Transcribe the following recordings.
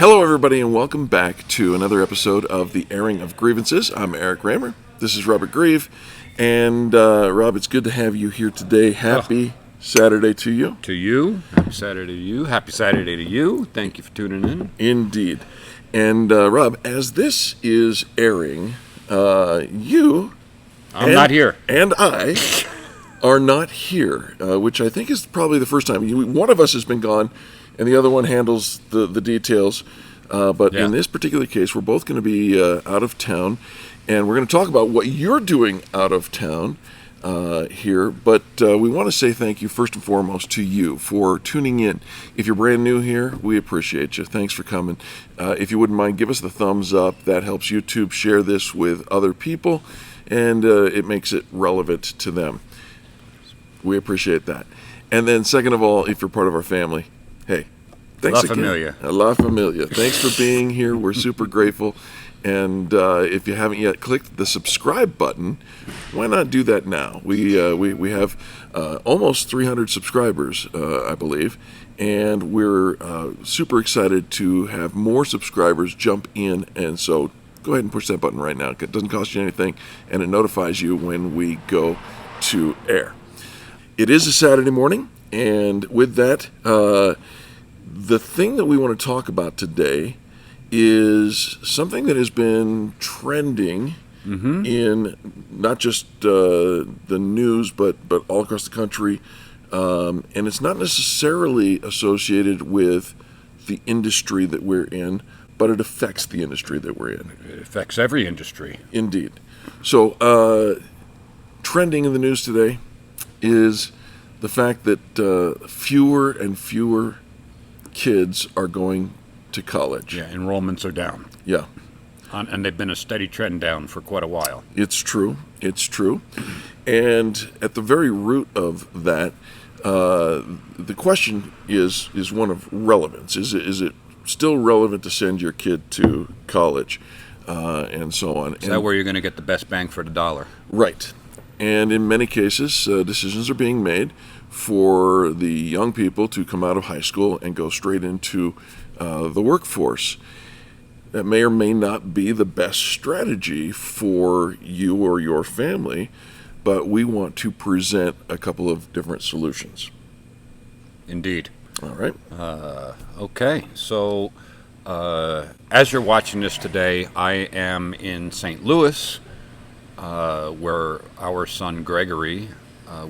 Hello, everybody, and welcome back to another episode of the airing of Grievances. I'm Eric Reamer. This is Robert Grieve. And, Rob, it's good to have you here today. Happy Saturday to you. To you. Happy Saturday to you. Happy Saturday to you. Thank you for tuning in. Indeed. And, Rob, as this is airing, you... I'm not here. And I are not here, which I think is probably the first time. One of us has been gone, and the other one handles the details. But in this particular case, we're both going to be out of town, and we're going to talk about what you're doing out of town here. But we want to say thank you, first and foremost, to you for tuning in. If you're brand new here, we appreciate you. Thanks for coming. If you wouldn't mind, give us the thumbs up. That helps YouTube share this with other people, and it makes it relevant to them. We appreciate that. And then second of all, if you're part of our family, hey, thanks again. La Familia. Thanks for being here. We're super grateful. And if you haven't yet clicked the subscribe button, why not do that now? We have almost 300 subscribers, I believe, and we're super excited to have more subscribers jump in. And so go ahead and push that button right now. It doesn't cost you anything, and it notifies you when we go to air. It is a Saturday morning, and with that, the thing that we want to talk about today is something that has been trending in not just the news, but all across the country, and it's not necessarily associated with the industry that we're in, but it affects the industry that we're in. It affects every industry. Indeed. So, trending in the news today is the fact that fewer and fewer kids are going to college. Yeah, enrollments are down. Yeah. And they've been a steady trend down for quite a while. It's true. It's true. And at the very root of that, the question is one of relevance. Is it still relevant to send your kid to college, and so on? Is that where you're going to get the best bang for the dollar? Right. And in many cases, decisions are being made for the young people to come out of high school and go straight into the workforce. That may or may not be the best strategy for you or your family, but we want to present a couple of different solutions. Indeed. All right. Okay. So, as you're watching this today, I am in St. Louis, where our son Gregory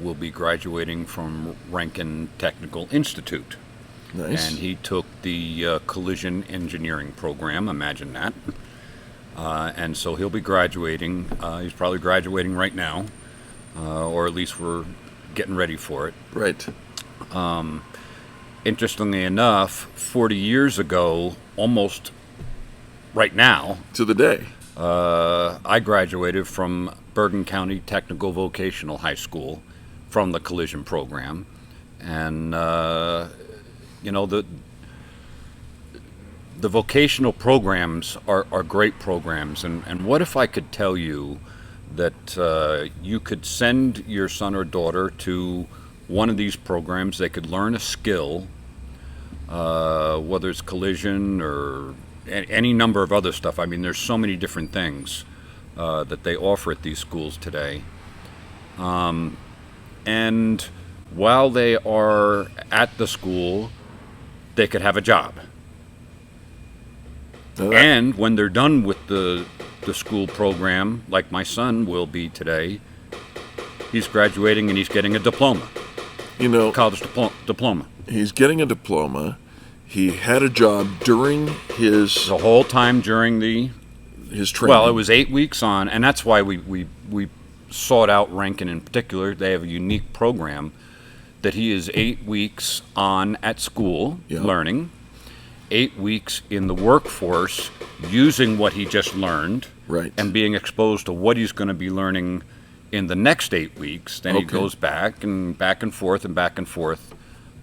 will be graduating from Ranken Technical Institute. Nice. And he took the collision engineering program, imagine that. And so he'll be graduating. He's probably graduating right now, or at least we're getting ready for it. Right. Interestingly enough, 40 years ago, almost right now, To the day. I graduated from Bergen County Technical Vocational High School from the collision program. And, the vocational programs are great programs. And what if I could tell you that you could send your son or daughter to one of these programs? They could learn a skill, whether it's collision or any number of other stuff. I mean, there's so many different things that they offer at these schools today. And while they are at the school, they could have a job. And when they're done with the school program, like my son will be today, he's graduating and he's getting a diploma. College diploma. He's getting a diploma. He had a job during the whole time during his training. Well, it was 8 weeks on, and that's why we sought out Ranken in particular. They have a unique program that he is 8 weeks on at school learning, 8 weeks in the workforce using what he just learned, right, and being exposed to what he's going to be learning in the next 8 weeks. Then he goes back and forth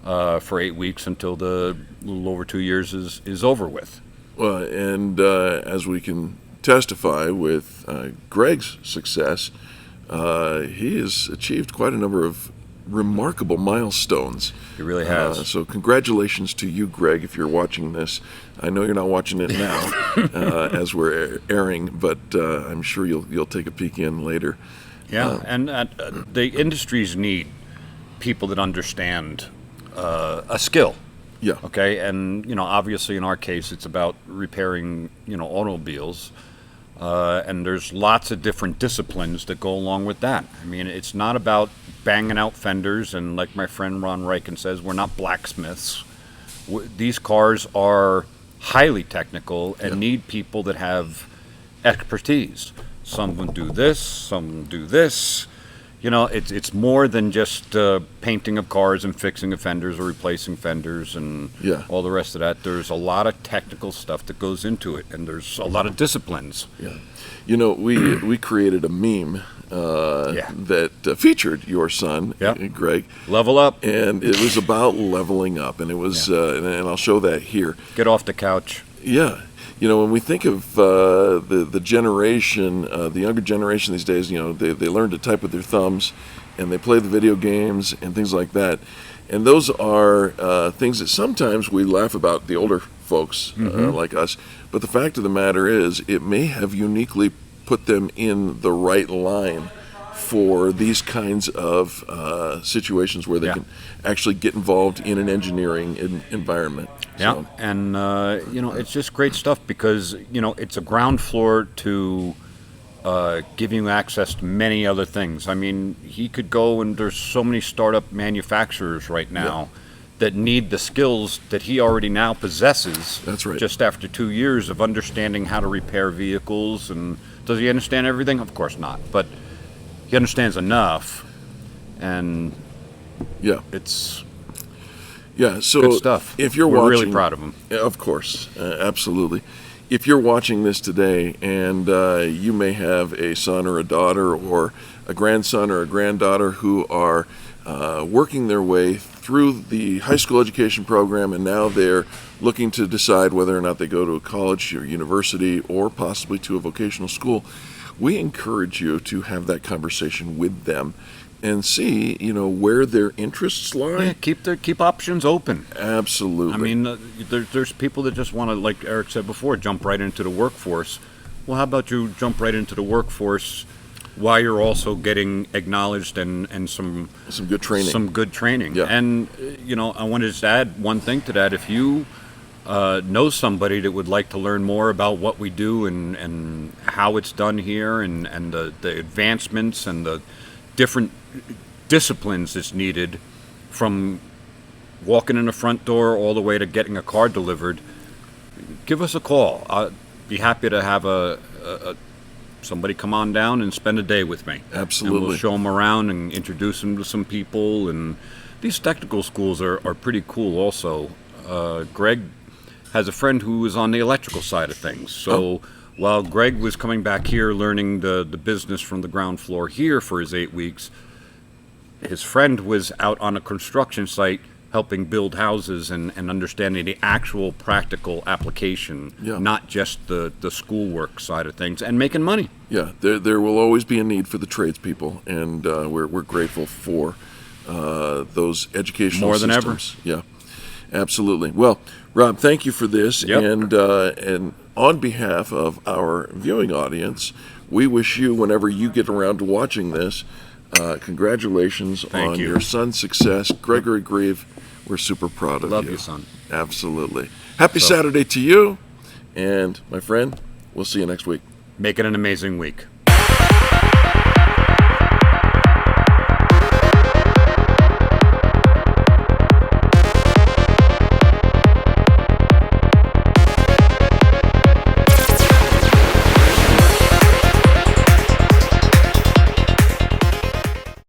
for 8 weeks until the little over 2 years is over with. Well, and as we can testify with Greg's success, he has achieved quite a number of remarkable milestones. He really has. So congratulations to you, Greg, if you're watching this. I know you're not watching it now as we're airing, but I'm sure you'll take a peek in later. Yeah, and the industries need people that understand a skill. Yeah. Okay, and obviously in our case, it's about repairing automobiles, and there's lots of different disciplines that go along with that. I mean, it's not about banging out fenders, and like my friend Ron Ranken says, we're not blacksmiths. These cars are highly technical and need people that have expertise. Some will do this, some will do this. It's more than just painting of cars and fixing of fenders or replacing fenders and all the rest of that. There's a lot of technical stuff that goes into it, and there's a lot of disciplines. Yeah. We created a meme that featured your son, Greg. Level up. And it was about leveling up, and it was, and I'll show that here. Get off the couch. Yeah. When we think of the generation, the younger generation these days, they learn to type with their thumbs, and they play the video games and things like that. And those are things that sometimes we laugh about, the older folks like us. But the fact of the matter is, it may have uniquely put them in the right line for these kinds of situations where they can actually get involved in an engineering environment. Yeah, So, and it's just great stuff because it's a ground floor to giving you access to many other things. I mean, he could go, and there's so many startup manufacturers right now that need the skills that he already now possesses. That's right. Just after 2 years of understanding how to repair vehicles. And does he understand everything? Of course not, but he understands enough, and it's so good stuff. If you're We're watching, really proud of him. Of course, absolutely. If you're watching this today, and you may have a son or a daughter or a grandson or a granddaughter who are working their way through the high school education program, and now they're looking to decide whether or not they go to a college or university or possibly to a vocational school, we encourage you to have that conversation with them and see, where their interests lie. Yeah, keep options open. Absolutely. I mean, there's people that just want to, like Eric said before, jump right into the workforce. Well, how about you jump right into the workforce while you're also getting acknowledged and some good training. Some good training. Yeah. And I wanted to just add one thing to that. If you know somebody that would like to learn more about what we do and how it's done here and the advancements and the different disciplines that's needed, from walking in the front door all the way to getting a car delivered, give us a call. I'd be happy to have somebody come on down and spend a day with me. Absolutely. And we'll show them around and introduce them to some people. And these technical schools are pretty cool also. Greg has a friend who is on the electrical side of things. So while Greg was coming back here learning the business from the ground floor here for his 8 weeks, his friend was out on a construction site helping build houses and understanding the actual practical application, not just the schoolwork side of things, and making money. Yeah, there will always be a need for the tradespeople, and we're grateful for those educational more than systems. ever. Yeah, absolutely. Well, Rob, thank you for this, and on behalf of our viewing audience, we wish you, whenever you get around to watching this, congratulations on your son's success. Gregory Grieve, we're super proud of you. Love you, son. Absolutely. Happy Saturday to you, and my friend, we'll see you next week. Make it an amazing week.